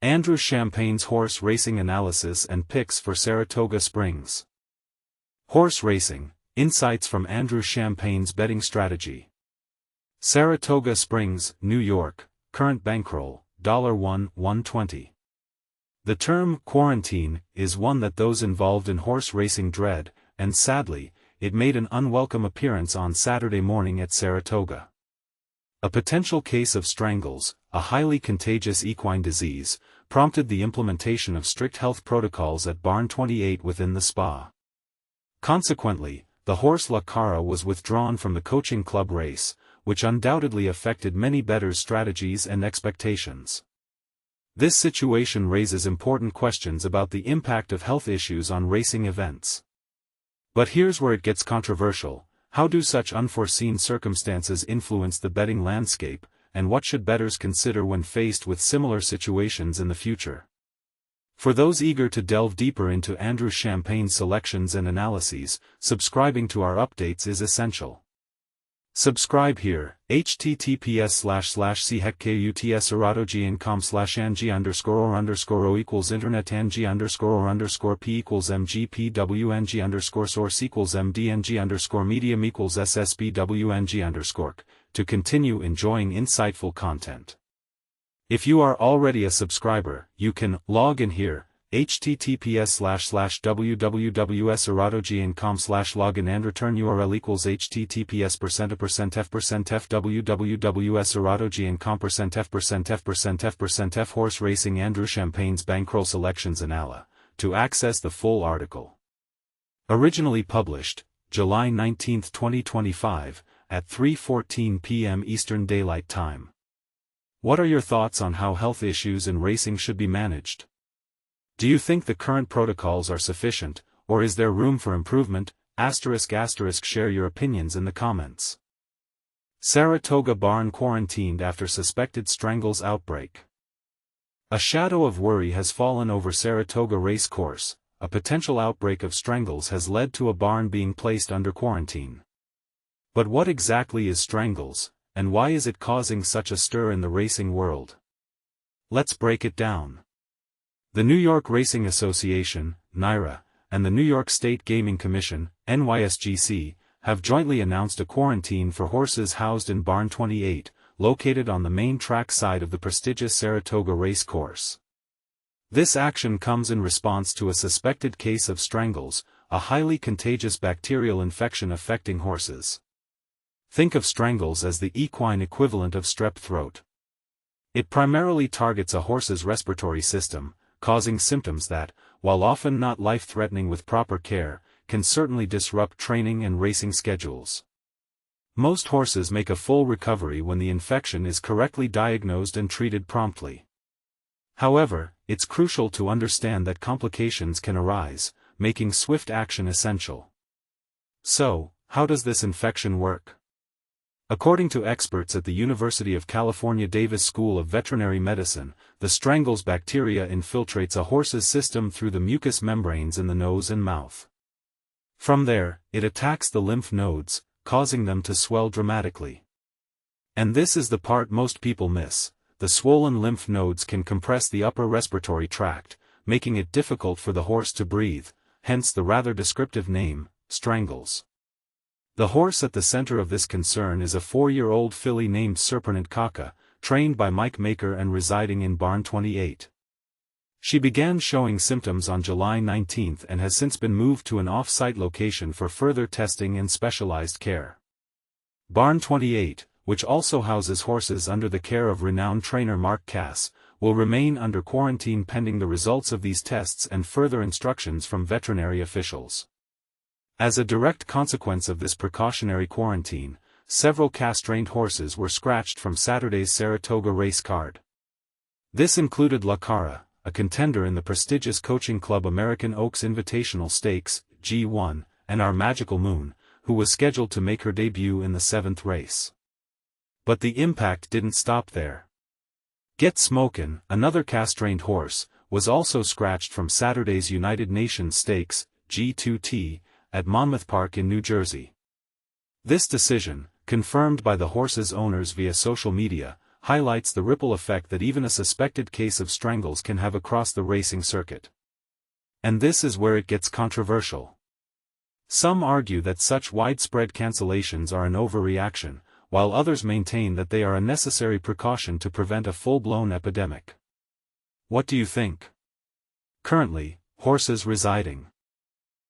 Andrew Champagne's horse racing analysis and picks for Saratoga Springs. Horse racing, insights from Andrew Champagne's betting strategy. Saratoga Springs, New York, current bankroll, $1.120. The term quarantine is one that those involved in horse racing dread, and sadly, it made an unwelcome appearance on Saturday morning at Saratoga. A potential case of strangles, a highly contagious equine disease, prompted the implementation of strict health protocols at Barn 28 within the spa. Consequently, the horse La Cara was withdrawn from the coaching club race, which undoubtedly affected many bettors' strategies and expectations. This situation raises important questions about the impact of health issues on racing events. But here's where it gets controversial: how do such unforeseen circumstances influence the betting landscape, and what should bettors consider when faced with similar situations in the future? For those eager to delve deeper into Andrew Champagne's selections and analyses, subscribing to our updates is essential. Subscribe here, https://chkutsaratoga.com/ng_or_o equals internet ng_or_p equals mgpwng_ source equals mdng_ medium equals ssbwng_. To continue enjoying insightful content. If you are already a subscriber, you can log in here, https://www.saratoga.com/login and return URL equals https://f% www.saratoga.com%f%f%f%f horse racing Andrew Champagne's bankroll selections analysis, to access the full article. Originally published, July 19, 2025, at 3:14 p.m. Eastern Daylight Time. What are your thoughts on how health issues in racing should be managed? Do you think the current protocols are sufficient, or is there room for improvement? Share your opinions in the comments. Saratoga barn quarantined after suspected strangles outbreak. A shadow of worry has fallen over Saratoga race course. A potential outbreak of strangles has led to a barn being placed under quarantine. But what exactly is strangles, and why is it causing such a stir in the racing world? Let's break it down. The New York Racing Association, NYRA, and the New York State Gaming Commission, NYSGC, have jointly announced a quarantine for horses housed in Barn 28, located on the main track side of the prestigious Saratoga race course. This action comes in response to a suspected case of strangles, a highly contagious bacterial infection affecting horses. Think of strangles as the equine equivalent of strep throat. It primarily targets a horse's respiratory system, causing symptoms that, while often not life-threatening with proper care, can certainly disrupt training and racing schedules. Most horses make a full recovery when the infection is correctly diagnosed and treated promptly. However, it's crucial to understand that complications can arise, making swift action essential. So, how does this infection work? According to experts at the University of California Davis School of Veterinary Medicine, the strangles bacteria infiltrates a horse's system through the mucous membranes in the nose and mouth. From there, it attacks the lymph nodes, causing them to swell dramatically. And this is the part most people miss: the swollen lymph nodes can compress the upper respiratory tract, making it difficult for the horse to breathe, hence the rather descriptive name, strangles. The horse at the center of this concern is a 4-year-old filly named Serpent Kaka, trained by Mike Maker and residing in Barn 28. She began showing symptoms on July 19 and has since been moved to an off-site location for further testing and specialized care. Barn 28, which also houses horses under the care of renowned trainer Mark Cass, will remain under quarantine pending the results of these tests and further instructions from veterinary officials. As a direct consequence of this precautionary quarantine, several castrained horses were scratched from Saturday's Saratoga race card. This included La Cara, a contender in the prestigious coaching club American Oaks Invitational Stakes, G1, and Our Magical Moon, who was scheduled to make her debut in the 7th race. But the impact didn't stop there. Get Smokin', another castrained horse, was also scratched from Saturday's United Nations Stakes, G2T, at Monmouth Park in New Jersey. This decision, confirmed by the horse's owners via social media, highlights the ripple effect that even a suspected case of strangles can have across the racing circuit. And this is where it gets controversial. Some argue that such widespread cancellations are an overreaction, while others maintain that they are a necessary precaution to prevent a full-blown epidemic. What do you think? Currently, horses residing